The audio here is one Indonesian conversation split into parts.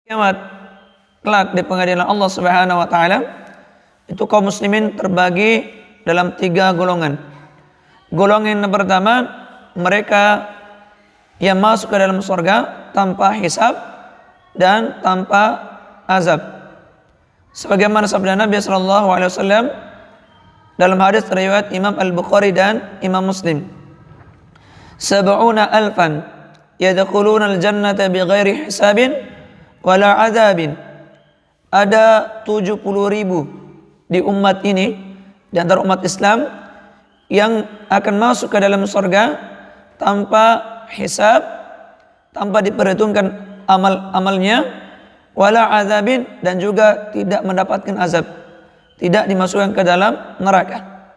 Kiamat kelak di pengadilan Allah Subhanahu wa taala, itu kaum muslimin terbagi dalam 3 golongan. Golongan yang pertama, mereka yang masuk ke dalam surga tanpa hisab dan tanpa azab. Sebagaimana sabda Nabi sallallahu alaihi wasallam dalam hadis riwayat Imam Al-Bukhari dan Imam Muslim. 70,000 yadkhuluna al-jannata bighairi hisabin wala azabin. Ada 70.000 di umat ini, di antara umat Islam, yang akan masuk ke dalam surga tanpa hisab, tanpa diperhitungkan amal-amalnya, wala azabin, dan juga tidak mendapatkan azab, tidak dimasukkan ke dalam neraka.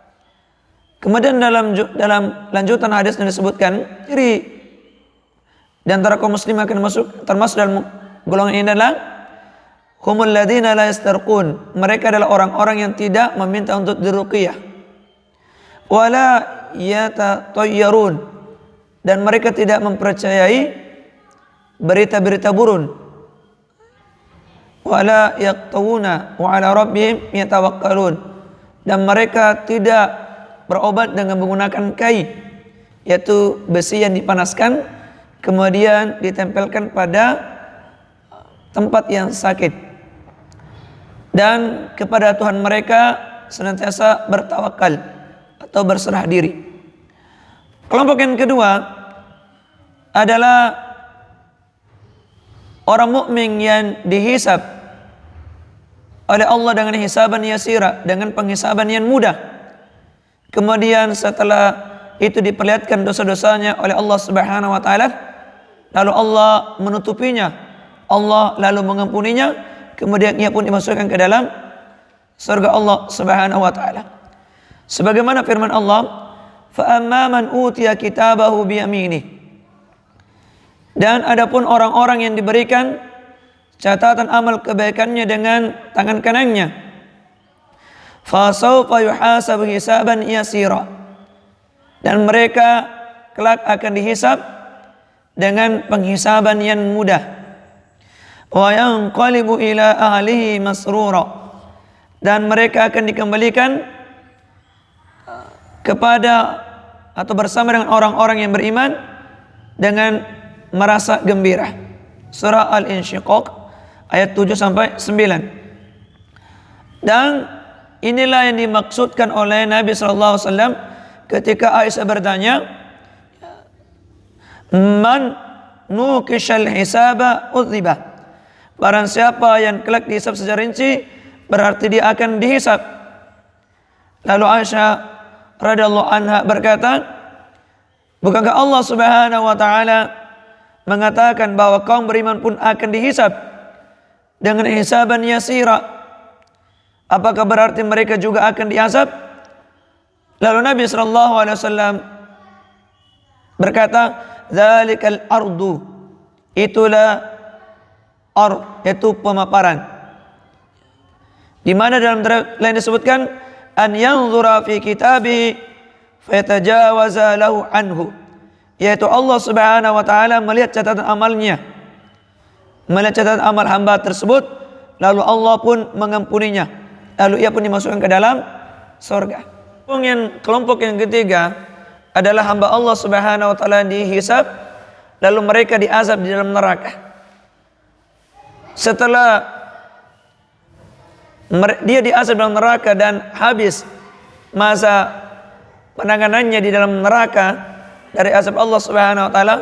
Kemudian dalam lanjutan hadis yang disebutkan, ciri di antara kaum muslim akan termasuk dalam golongan ini adalah humul ladzina la yastarqun. Mereka adalah orang-orang yang tidak meminta untuk diruqyah. Wala yatatayyarun, dan mereka tidak mempercayai berita-berita burun. Wala yaqtawuna wa ala rabbihim yatawakkalun, dan mereka tidak berobat dengan menggunakan kai, yaitu besi yang dipanaskan kemudian ditempelkan pada tempat yang sakit, dan kepada Tuhan mereka senantiasa bertawakal atau berserah diri. Kelompok yang kedua adalah orang mukmin yang dihisab oleh Allah dengan hisaban yasira, dengan penghisaban yang mudah. Kemudian setelah itu diperlihatkan dosa-dosanya oleh Allah Subhanahu wa taala, lalu Allah menutupinya, Allah lalu mengampuninya, kemudian ia pun dimasukkan ke dalam surga Allah Subhanahu wa taala. Sebagaimana firman Allah, fa amma man utiya kitabahu bi yaminihi. Dan adapun orang-orang yang diberikan catatan amal kebaikannya dengan tangan kanannya, fa sawfa yuhasabu hisaban yasira, dan mereka kelak akan dihisab dengan penghisaban yang mudah. Wa yanqalibu ila ahlihi masrura, dan mereka akan dikembalikan kepada atau bersama dengan orang-orang yang beriman dengan merasa gembira. Surah Al-Insyiqaq ayat 7 sampai 9. Dan inilah yang dimaksudkan oleh Nabi sallallahu alaihi wasallam ketika Aisyah bertanya, man nukishal hisaba udziba. Barang siapa yang kelak dihisab secara rinci, berarti dia akan dihisab. Lalu Aisyah radhiyallahu anha berkata, bukankah Allah Subhanahu wa taala mengatakan bahwa kaum beriman pun akan dihisab dengan hisaban yasira? Apakah berarti mereka juga akan diazab? Lalu Nabi sallallahu alaihi wasallam berkata, "Dzalikal ardu." Itulah yaitu pemaparan. Di mana dalam lain disebutkan, an yanzura fi kitabi fayatajawaza lahu anhu. Yaitu Allah Subhanahu wa taala melihat catatan amalnya, melihat catatan amal hamba tersebut, lalu Allah pun mengampuninya, lalu ia pun dimasukkan ke dalam surga. Kelompok yang ketiga adalah hamba Allah Subhanahu wa taala dihisab, lalu mereka diazab di dalam neraka. Setelah dia diazab dalam neraka dan habis masa penanganannya di dalam neraka dari azab Allah Subhanahu wa taala,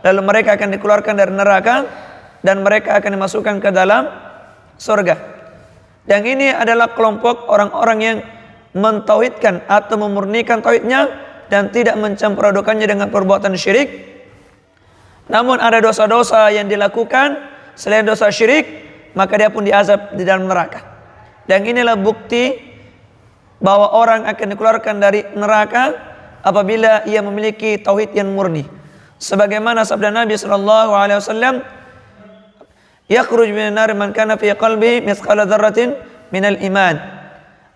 lalu mereka akan dikeluarkan dari neraka dan mereka akan dimasukkan ke dalam surga. Dan ini adalah kelompok orang-orang yang mentauhidkan atau memurnikan tauhidnya dan tidak mencampur adukannya dengan perbuatan syirik. Namun ada dosa-dosa yang dilakukan selain dosa syirik, maka dia pun diazab di dalam neraka. Dan inilah bukti bahwa orang akan dikeluarkan dari neraka apabila ia memiliki tauhid yang murni. Sebagaimana sabda Nabi sallallahu alaihi wasallam, yakhruj minan nar man kana fi qalbihi mithqala dzarratin minal iman.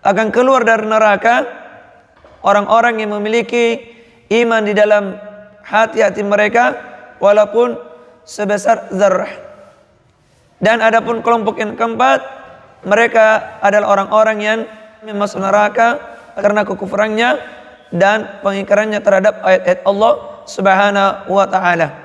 Akan keluar dari neraka orang-orang yang memiliki iman di dalam hati-hati mereka walaupun sebesar zarrah. Dan adapun kelompok yang keempat, mereka adalah orang-orang yang masuk neraka karena kekufurannya dan pengingkarannya terhadap ayat-ayat Allah Subhanahu wa taala.